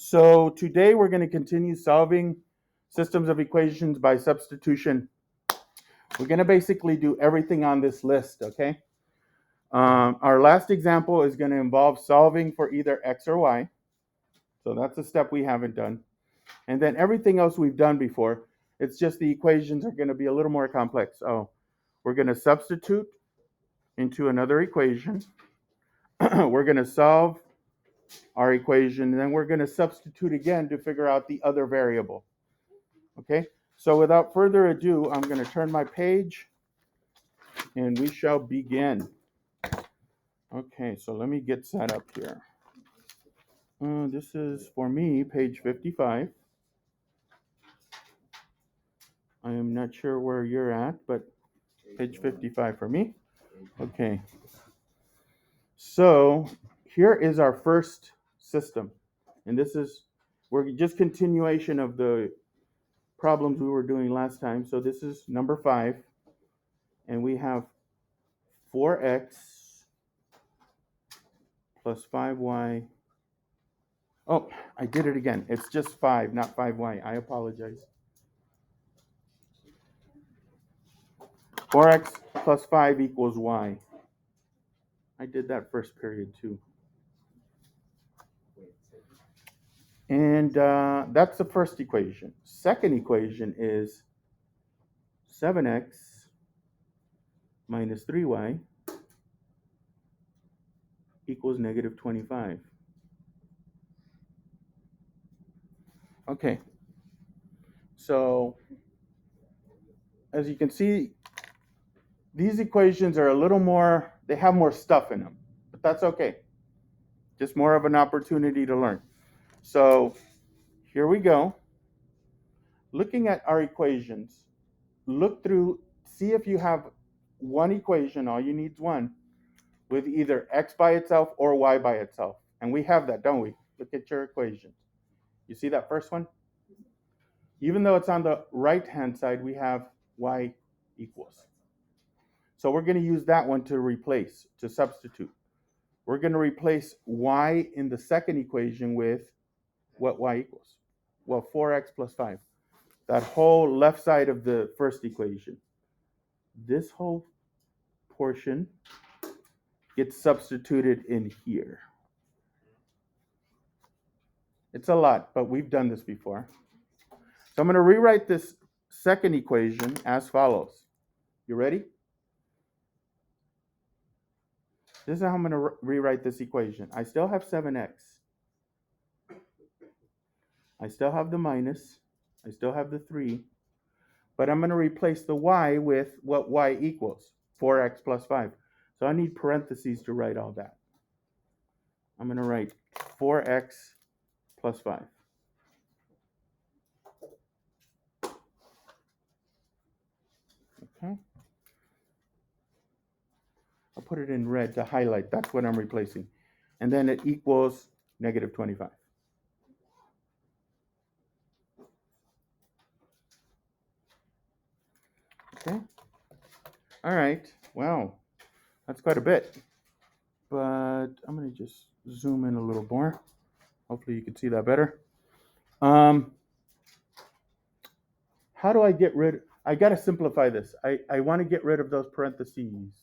So today we're going to continue solving systems of equations by substitution. We're going to basically do everything on this list, okay? Our last example is going to involve solving for either x or y. So that's a step we haven't done. And then everything else we've done before, it's just the equations are going to be a little more complex. So we're going to substitute into another equation. We're going to solve our equation, and then we're going to substitute again to figure out the other variable. Okay, so without further ado, I'm going to turn my page and we shall begin. Okay, so let me get set up here. This is, for me, page 55. I am not sure where you're at, but page 55 for me. Okay, so here is our first system, and we're just continuation of the problems we were doing last time. So this is number 5, and we have 4x plus 5y. Oh, I did it again. It's just 5, not 5y. I apologize. 4x plus 5 equals y. I did that first period too. And that's the first equation. Second equation is 7x minus 3y equals negative 25. Okay. So as you can see, these equations are a little more, they have more stuff in them, but that's okay. Just more of an opportunity to learn. So here we go. Looking at our equations, look through, see if you have one equation, all you need is one, with either x by itself or y by itself. And we have that, don't we? Look at your equations. You see that first one? Even though it's on the right-hand side, we have y equals. So we're going to use that one to substitute. We're going to replace y in the second equation with what y equals. Well, 4x plus 5. That whole left side of the first equation. This whole portion gets substituted in here. It's a lot, but we've done this before. So I'm going to rewrite this second equation as follows. You ready? This is how I'm going to rewrite this equation. I still have 7x. I still have the minus. I still have the 3. But I'm going to replace the y with what y equals, 4x plus 5. So I need parentheses to write all that. I'm going to write 4x plus 5. Okay. I'll put it in red to highlight. That's what I'm replacing. And then it equals negative 25. Okay. All right. Wow. That's quite a bit. But I'm going to just zoom in a little more. Hopefully you can see that better. How do I get rid? I got to simplify this. I want to get rid of those parentheses.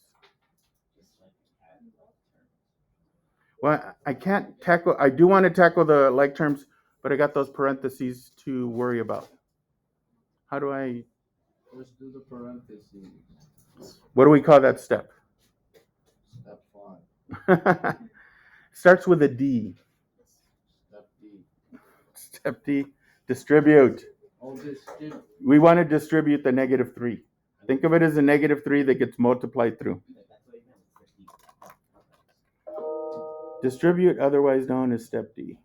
Well, I can't tackle, I do want to tackle the like terms, but I got those parentheses to worry about. How do I? Let's do the parentheses. What do we call that step? Step 5. Starts with a D. Step D. Step D, distribute. Oh, distribute. We want to distribute the negative 3. Think of it as a negative 3 that gets multiplied through. Distribute, otherwise known as step D.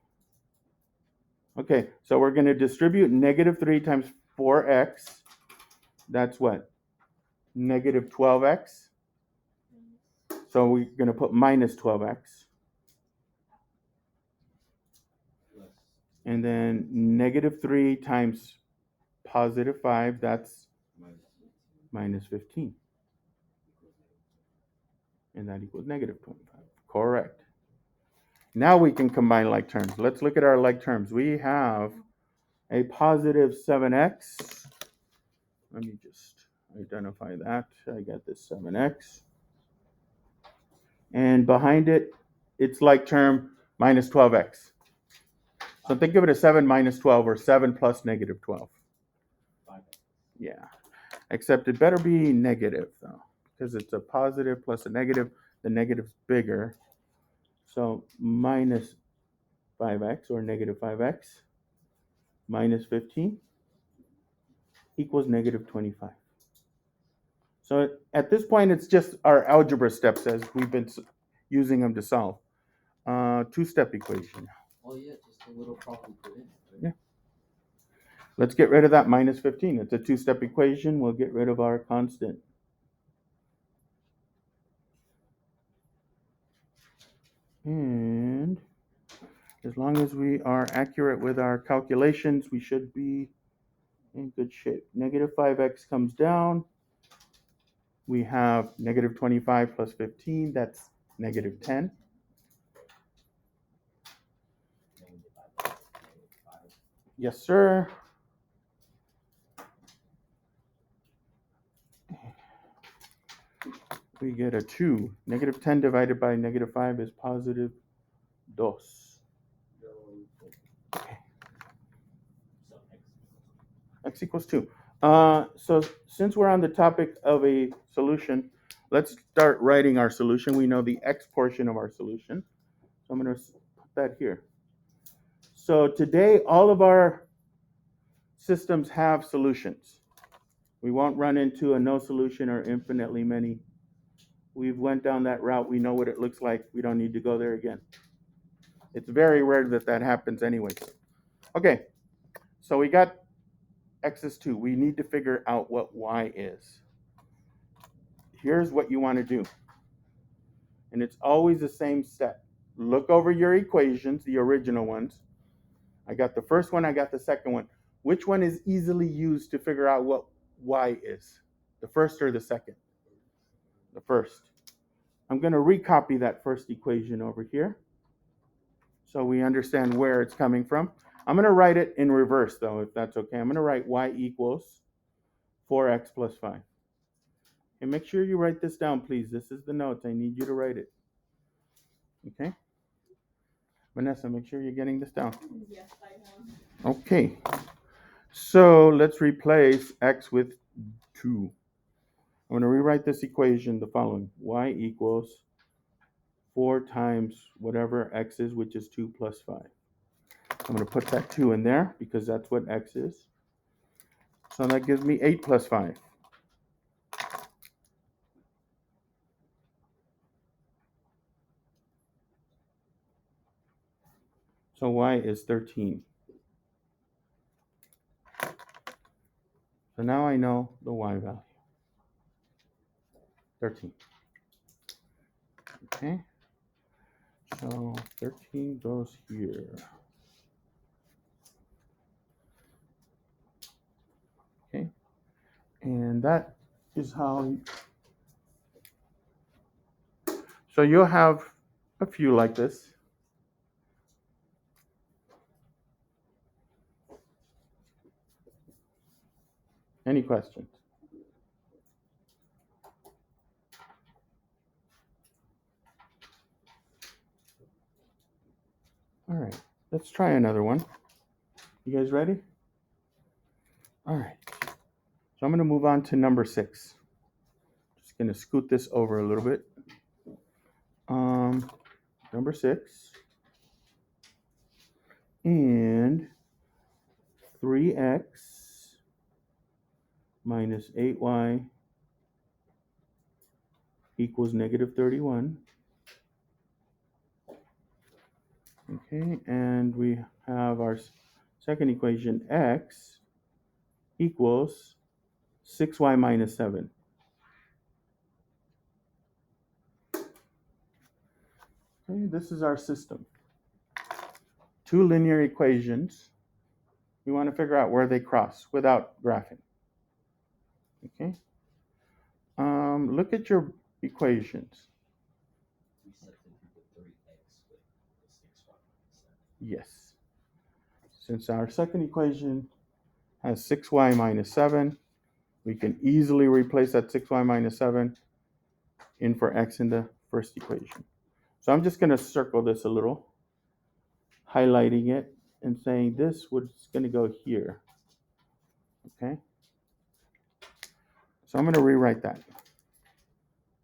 Okay, so we're going to distribute negative 3 times 4x. That's what? Negative 12x. So we're going to put minus 12x. And then negative 3 times positive 5, that's minus 15. And that equals negative 25. Correct. Now we can combine like terms. Let's look at our like terms. We have a positive 7x. Let me just identify that. I got this 7x. And behind it, it's like term minus 12x. So think of it as 7 minus 12 or 7 plus negative 12. Yeah. Except it better be negative, though, because it's a positive plus a negative. The negative's bigger. So minus 5x or negative 5x minus 15 equals negative 25. So at this point, it's just our algebra steps as we've been using them to solve. Two-step equation. Oh yeah, just a little problem put in. Right? Yeah. Let's get rid of that minus 15. It's a two-step equation. We'll get rid of our constant. And as long as we are accurate with our calculations, we should be in good shape. Negative 5x comes down. We have negative 25 plus 15. That's negative 10. Yes, sir. We get a 2. Negative 10 divided by negative 5 is positive 2. Okay. X equals 2. So since we're on the topic of a solution, let's start writing our solution. We know the x portion of our solution. So I'm going to put that here. So today, all of our systems have solutions. We won't run into a no solution or infinitely many. We've went down that route. We know what it looks like. We don't need to go there again. It's very rare that that happens anyways. Okay, so we got x is 2. We need to figure out what y is. Here's what you want to do. And it's always the same step. Look over your equations, the original ones. I got the first one, I got the second one. Which one is easily used to figure out what y is? The first or the second? The first. I'm going to recopy that first equation over here so we understand where it's coming from. I'm going to write it in reverse, though, if that's okay. I'm going to write y equals 4x plus 5. And make sure you write this down, please. This is the notes. I need you to write it. Okay? Vanessa, make sure you're getting this down. Yes, I am. Okay. So let's replace x with 2. I'm going to rewrite this equation the following. Y equals 4 times whatever x is, which is 2 plus 5. I'm going to put that 2 in there because that's what x is. So that gives me 8 plus 5. So y is 13. So now I know the y value. 13. Okay. So 13 goes here. Okay. And that is how. So you'll have a few like this. Any questions? All right, let's try another one. You guys ready? All right. So I'm going to move on to number 6. Just going to scoot this over a little bit. Number 6. And 3x minus 8y equals negative 31. Okay, and we have our second equation, x equals 6y minus 7. Okay, this is our system. 2 linear equations. We want to figure out where they cross without graphing. Okay. Look at your equations. We substitute the 3x with Yes. Since our second equation has 6y minus 7, we can easily replace that 6y minus 7 in for x in the first equation. So I'm just going to circle this a little, highlighting it and saying this was going to go here. Okay? So I'm going to rewrite that.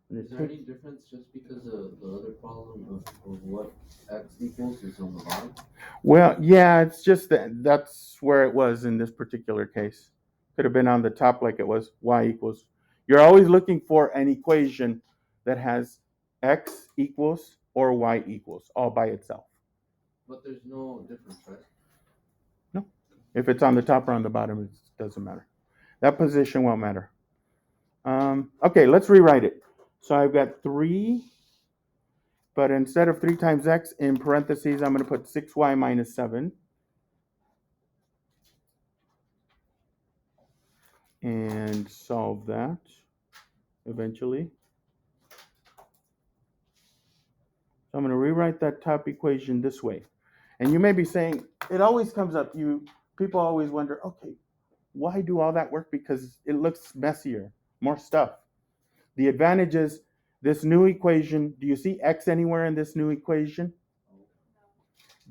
Is there any difference just because of the other problem of what x equals is on the bottom? Well, yeah, it's just that's where it was in this particular case. Could have been on the top like it was y equals. You're always looking for an equation that has x equals or y equals all by itself. But there's no difference, right? No. If it's on the top or on the bottom, it doesn't matter. That position won't matter. Okay, let's rewrite it. So I've got 3, but instead of 3 times x, in parentheses, I'm going to put 6y minus 7. And solve that eventually. So I'm going to rewrite that top equation this way. And you may be saying, it always comes up, people always wonder, okay, why do all that work? Because it looks messier, more stuff. The advantage is this new equation, do you see x anywhere in this new equation?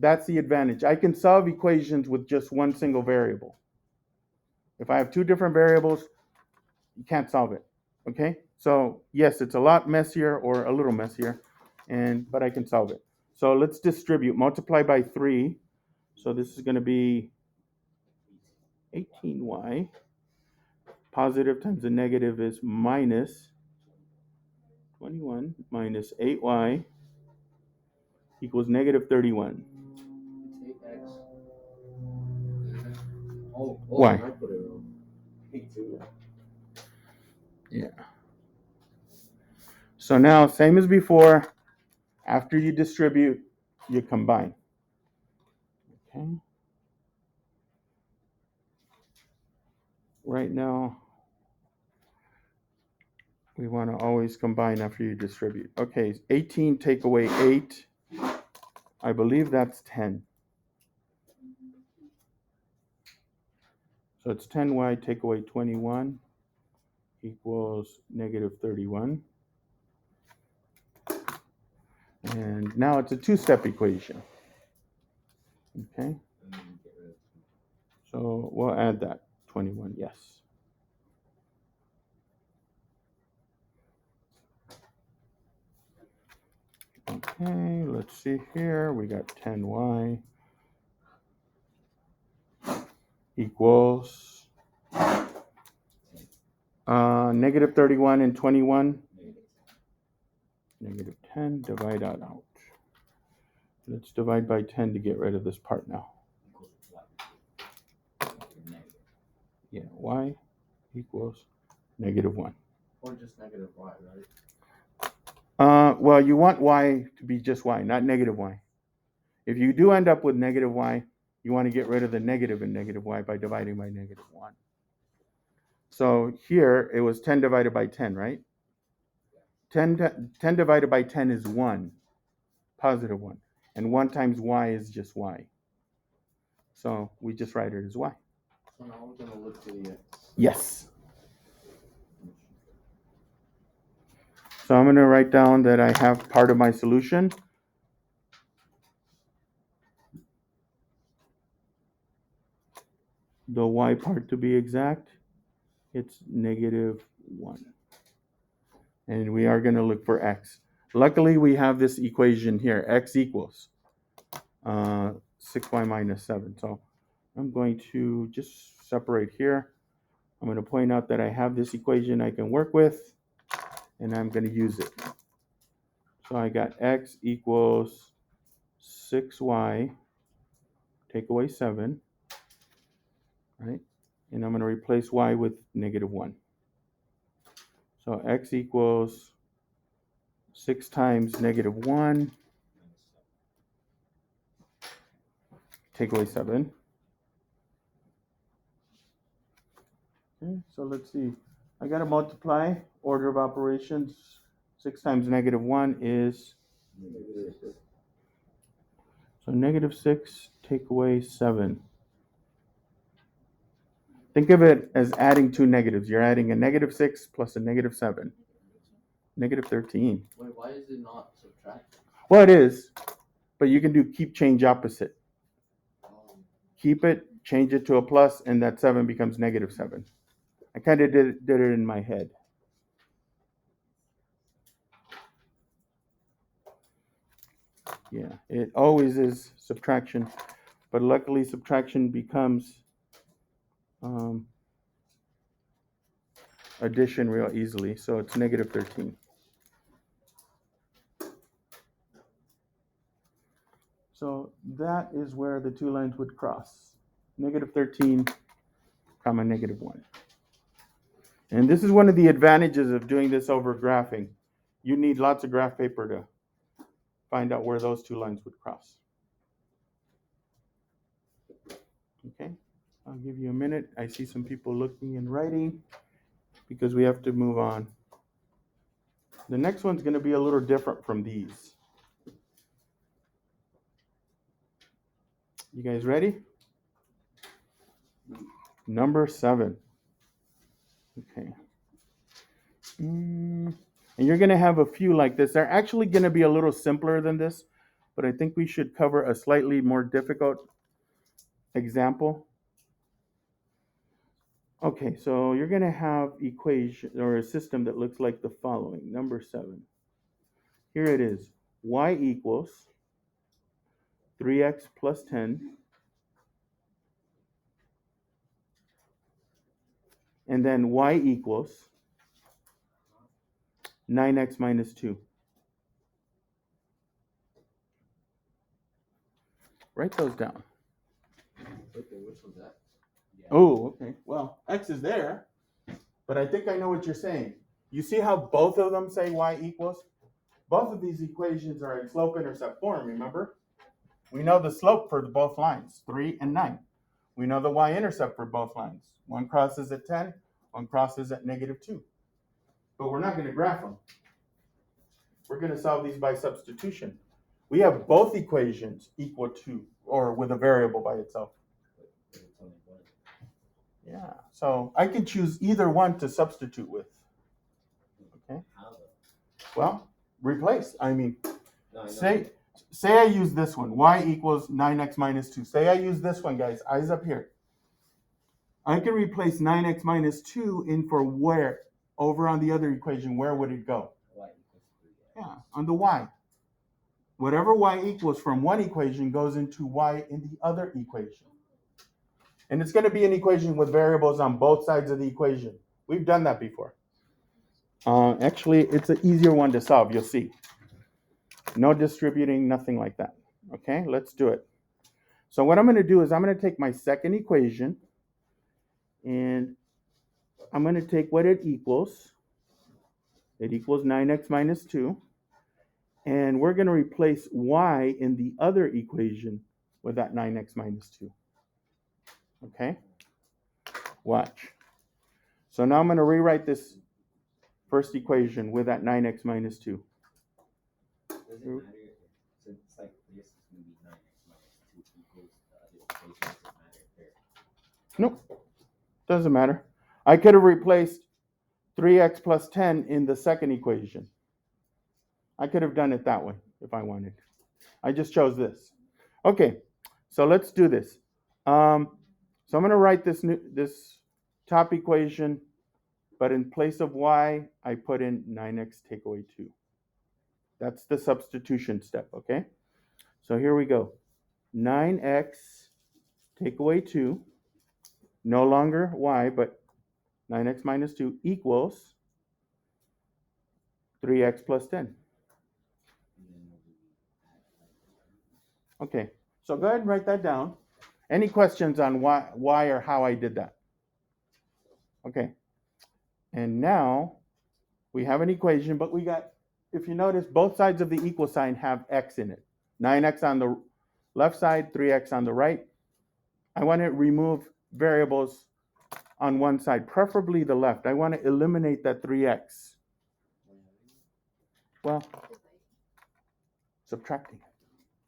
That's the advantage. I can solve equations with just one single variable. If I have 2 different variables, you can't solve it. Okay? So yes, it's a lot messier or a little messier, but I can solve it. So let's distribute. Multiply by 3. So this is going to be 18y. Positive times the negative is minus 21 minus 8y equals negative 31. It's 8x. Oh, Why? I put it wrong. 8-2. Yeah. So now, same as before, after you distribute, you combine. Okay. Right now, we want to always combine after you distribute. Okay, 18 take away 8. I believe that's 10. So it's 10y take away 21 equals negative 31. And now it's a 2-step equation. Okay. So we'll add that 21, yes. Okay, let's see here. We got 10y equals negative 31 and 21. Negative 10, divide that out. Let's divide by 10 to get rid of this part now. Yeah, y equals negative 1. Or just negative y, right? Well, you want y to be just y, not negative y. If you do end up with negative y, you want to get rid of the negative in negative y by dividing by negative 1. So here, it was 10 divided by 10, right? 10 divided by 10 is 1, positive 1. And 1 times y is just y. So we just write it as y. So now we're going to look for the x. Yes. So I'm going to write down that I have part of my solution. The y part to be exact, it's negative 1. And we are going to look for x. Luckily, we have this equation here, x equals 6y minus 7. So I'm going to just separate here. I'm going to point out that I have this equation I can work with, and I'm going to use it. So I got x equals 6y, take away 7, right? And I'm going to replace y with negative 1. So x equals 6 times negative 1, take away 7. Okay, so let's see. I got to multiply, order of operations. 6 times negative 1 is, So -6 take away 7. Think of it as adding two negatives. You're adding a -6 plus a -7. -13. Wait, why is it not subtracting? Well, it is, but you can do keep, change, opposite. Keep it, change it to a plus, and that 7 becomes -7. I kind of did it in my head. Yeah, it always is subtraction, but luckily subtraction becomes addition real easily, so it's -13. So that is where the two lines would cross. -13, comma -1. And this is one of the advantages of doing this over graphing. You need lots of graph paper to find out where those two lines would cross. Okay, I'll give you a minute. I see some people looking and writing because we have to move on. The next one's going to be a little different from these. You guys ready? Number 7. Okay. And you're going to have a few like this. They're actually going to be a little simpler than this, but I think we should cover a slightly more difficult example. Okay, so you're going to have equation or a system that looks like the following. Number 7. Here it is. Y equals 3x plus 10. And then y equals 9x minus 2. Write those down. Okay, which one's that? Yeah. Oh, okay. Well, x is there, but I think I know what you're saying. You see how both of them say y equals? Both of these equations are in slope-intercept form, remember? We know the slope for both lines, 3 and 9. We know the y-intercept for both lines. One crosses at 10, one crosses at -2. But we're not going to graph them. We're going to solve these by substitution. We have both equations equal to, or with a variable by itself. Yeah, so I can choose either one to substitute with. Okay. Well, replace. I mean, say I use this one. Y equals 9x minus 2. Say I use this one, guys. Eyes up here. I can replace 9x minus 2 in for where? Over on the other equation, where would it go? Yeah, on the y. Whatever y equals from one equation goes into y in the other equation. And it's going to be an equation with variables on both sides of the equation. We've done that before. Actually, it's an easier one to solve, you'll see. No distributing, nothing like that. Okay, let's do it. So what I'm going to do is I'm going to take my second equation, and I'm going to take what it equals. It equals 9x minus 2. And we're going to replace y in the other equation with that 9x minus 2. Okay? Watch. So now I'm going to rewrite this first equation with that 9x minus 2. Does it matter if it's like this is going to be 9x minus 2 equals the other equation? Does it matter if they're... Nope. Doesn't matter. I could have replaced 3x plus 10 in the second equation. I could have done it that way if I wanted. I just chose this. Okay, so let's do this. So I'm going to write this top equation, but in place of y, I put in 9x take away 2. That's the substitution step, okay? So here we go. 9x take away 2, no longer y, but 9x minus 2 equals 3x plus 10. Okay, so go ahead and write that down. Any questions on why or how I did that? Okay, and now we have an equation, but we got, if you notice, both sides of the equal sign have x in it. 9x on the left side, 3x on the right. I want to remove variables on one side, preferably the left. I want to eliminate that 3x. Well, subtracting.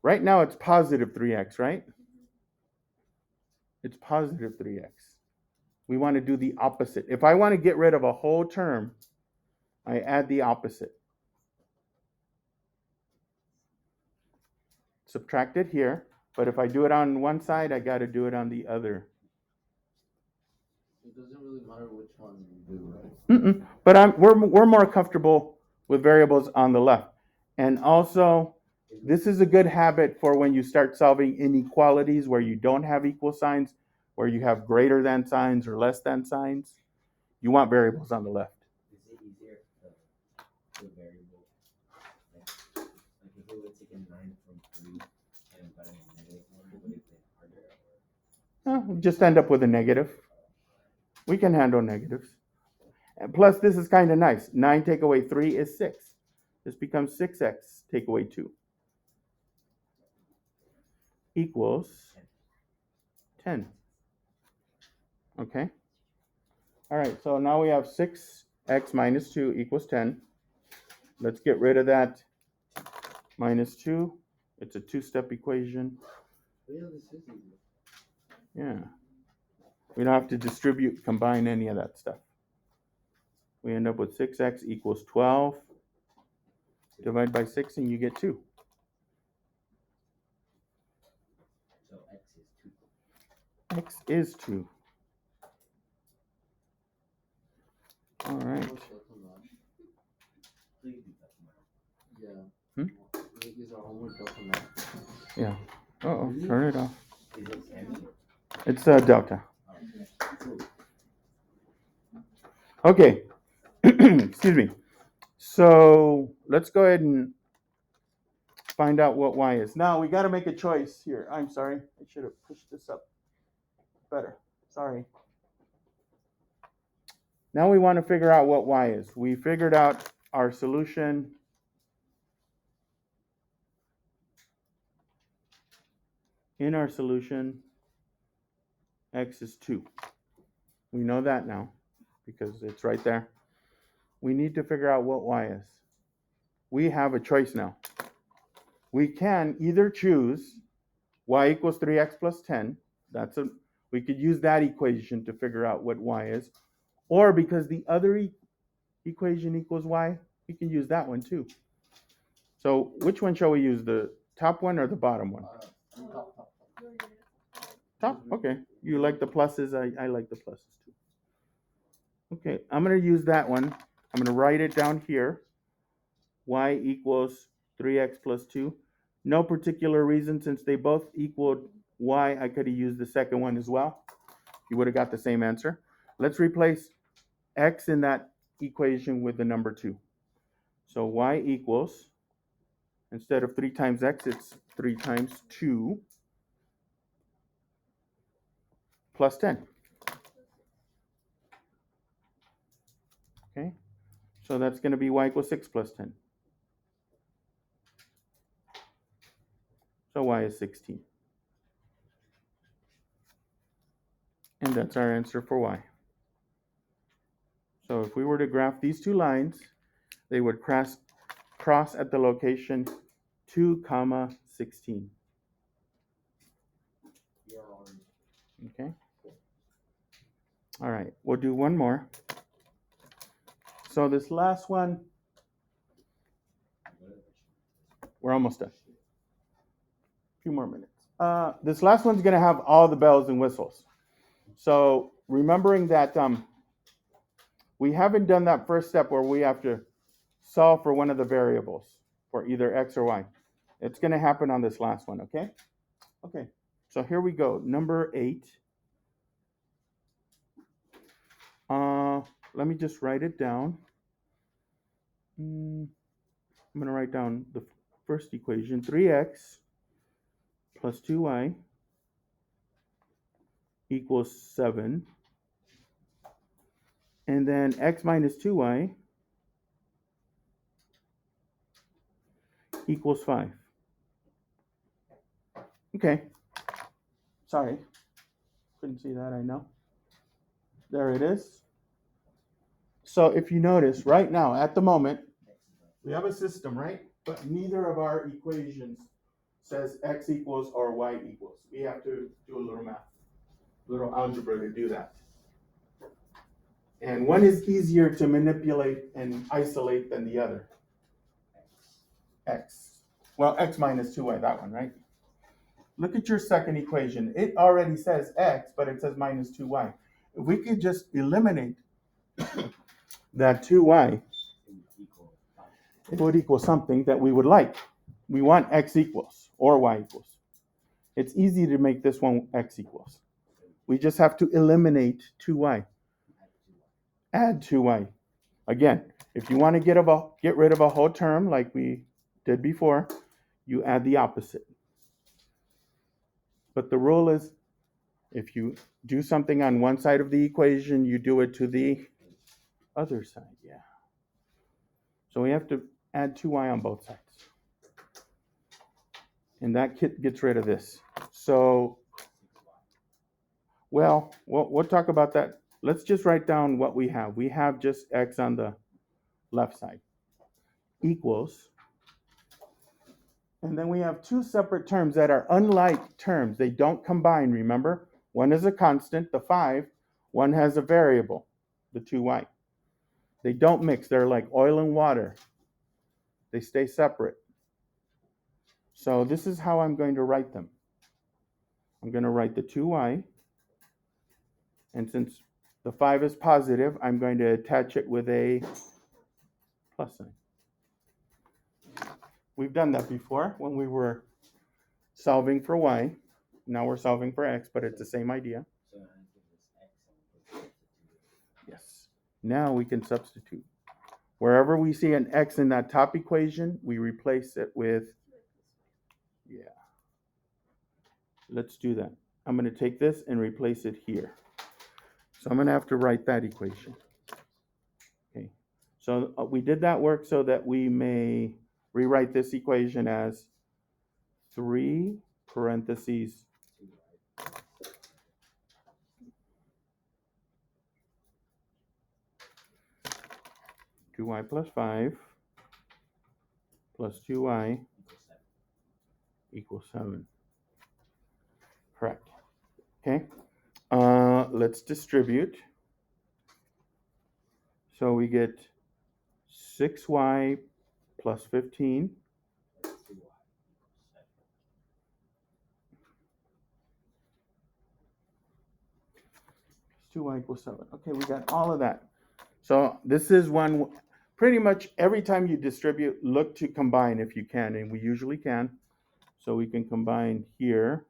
Right now it's positive 3x, right? It's positive 3x. We want to do the opposite. If I want to get rid of a whole term, I add the opposite. Subtract it here, but if I do it on one side, I got to do it on the other. It doesn't really matter which one you do, right? But we're more comfortable with variables on the left. And also, this is a good habit for when you start solving inequalities where you don't have equal signs, where you have greater than signs or less than signs. You want variables on the left. Is it easier to variable? Like if we would take a 9 from 3 and got a negative 1, would it be harder? Just end up with a negative. We can handle negatives. And plus, this is kind of nice. 9 take away 3 is 6. This becomes 6x take away 2 equals 10. Okay? All right, so now we have 6x minus 2 equals 10. Let's get rid of that minus 2. It's a two-step equation. Yeah, this is easy. Yeah. We don't have to distribute, combine any of that stuff. We end up with 6x equals 12. Divide by 6 and you get 2. So x is 2. X is 2. All right. Homework doesn't match. Please do that tomorrow. Yeah. These are homework doesn't match. Yeah. Uh-oh, turn it off. Is it semi? It's delta. Okay. Okay. Excuse me. So let's go ahead and find out what y is. Now we got to make a choice here. I'm sorry. I should have pushed this up better. Sorry. Now we want to figure out what y is. We figured out our solution. In our solution, x is 2. We know that now because it's right there. We need to figure out what y is. We have a choice now. We can either choose y equals 3x plus 10. We could use that equation to figure out what y is. Or because the other equation equals y, we can use that one too. So which one shall we use, the top one or the bottom one? Top? Okay. You like the pluses? I like the pluses too. Okay, I'm going to use that one. I'm going to write it down here. Y equals 3x plus 2. No particular reason, since they both equaled y, I could have used the second one as well. You would have got the same answer. Let's replace x in that equation with the number 2. So y equals, instead of 3 times x, it's 3 times 2 plus 10. Okay, so that's going to be y equals 6 plus 10. So y is 16. And that's our answer for y. So if we were to graph these two lines, they would cross at the location 2, 16. Okay. All right, we'll do one more. So this last one, we're almost done. A few more minutes. This last one's going to have all the bells and whistles. So remembering that we haven't done that first step where we have to solve for one of the variables for either x or y. It's going to happen on this last one, okay? Okay, so here we go. Number 8. Let me just write it down. I'm going to write down the first equation, 3x plus 2y equals 7. And then x minus 2y equals 5. Okay. Sorry. Couldn't see that, I know. There it is. So if you notice, right now, at the moment, we have a system, right? But neither of our equations says x equals or y equals. We have to do a little math, little algebra to do that. And one is easier to manipulate and isolate than the other. X. Well, x minus 2y, that one, right? Look at your second equation. It already says x, but it says minus 2y. If we could just eliminate that 2y, it would equal something that we would like. We want x equals or y equals. It's easy to make this one x equals. We just have to eliminate 2y. Add 2y. Again, if you want to get rid of a whole term like we did before, you add the opposite. But the rule is, if you do something on one side of the equation, you do it to the other side. Yeah. So we have to add 2y on both sides. And that gets rid of this. So, well, we'll talk about that. Let's just write down what we have. We have just x on the left side equals. And then we have two separate terms that are unlike terms. They don't combine, remember? One is a constant, the 5. One has a variable, the 2y. They don't mix. They're like oil and water. They stay separate. So this is how I'm going to write them. I'm going to write the 2y. And since the 5 is positive, I'm going to attach it with a plus sign. We've done that before when we were solving for y. Now we're solving for x, but it's the same idea. Yes. Now we can substitute. Wherever we see an x in that top equation, we replace it with, yeah. Let's do that. I'm going to take this and replace it here. So I'm going to have to write that equation. Okay. So we did that work so that we may rewrite this equation as 3 parentheses 2y plus 5 plus 2y equals 7. Correct. Okay. Let's distribute. So we get 6y plus 15 2y equals 7. Okay, we got all of that. So this is one, pretty much every time you distribute, look to combine if you can, and we usually can. So we can combine here.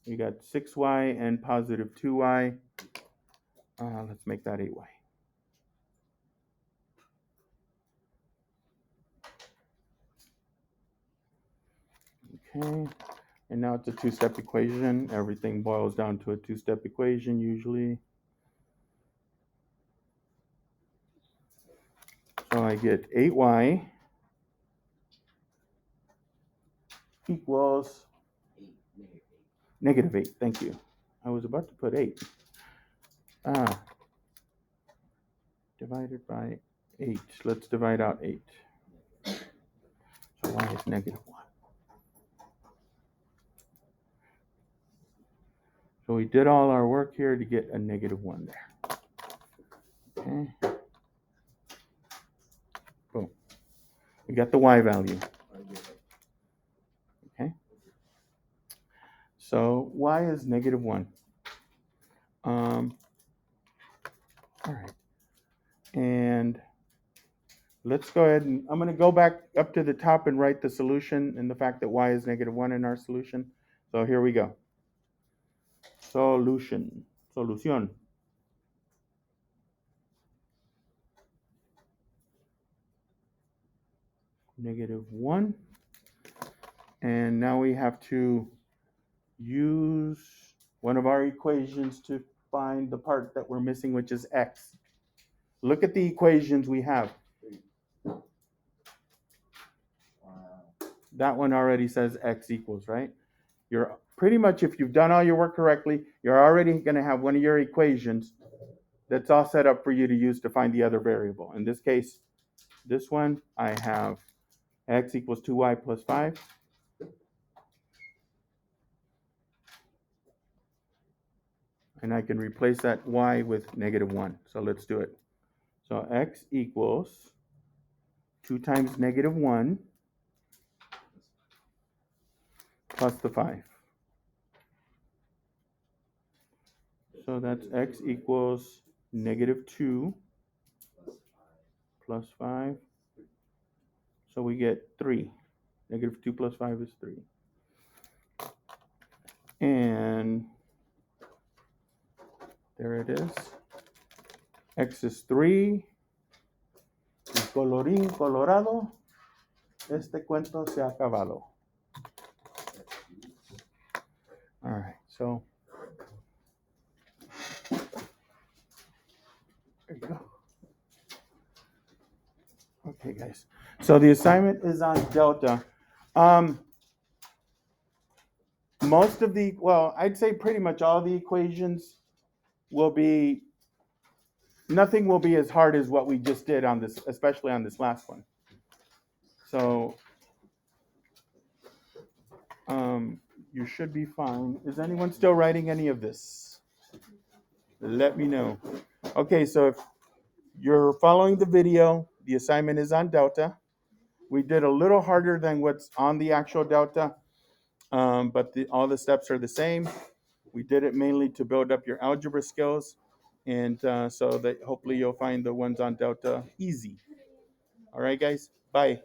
We got 6y and positive 2y. Let's make that 8y. Okay, and now it's a two-step equation. Everything boils down to a two-step equation usually. So I get 8y equals negative 8. Thank you. I was about to put 8. Divided by 8. Let's divide out 8. So y is negative 1. So we did all our work here to get a negative 1 there. Okay. Boom. We got the y value. Okay. So y is negative 1. All right. And let's go ahead and I'm going to go back up to the top and write the solution and the fact that y is negative 1 in our solution. So here we go. Solution. Negative 1. And now we have to use one of our equations to find the part that we're missing, which is x. Look at the equations we have. That one already says x equals, right? You're pretty much, if you've done all your work correctly, you're already going to have one of your equations that's all set up for you to use to find the other variable. In this case, this one, I have x equals 2y plus 5 And I can replace that y with -1. So let's do it. So x equals 2 times -1 plus the 5. So that's x equals -2 plus 5. So we get 3. -2 plus 5 is 3. And there it is. X is 3. Y colorín colorado, este cuento se ha acabado. All right, so there you go. Okay, guys. So the assignment is on delta. Most of the, well, I'd say pretty much all the equations will be, nothing will be as hard as what we just did on this, especially on this last one. So you should be fine. Is anyone still writing any of this? Let me know. Okay, so if you're following the video, the assignment is on delta. We did a little harder than what's on the actual delta, but all the steps are the same. We did it mainly to build up your algebra skills, and so that hopefully you'll find the ones on delta easy. All right, guys, bye.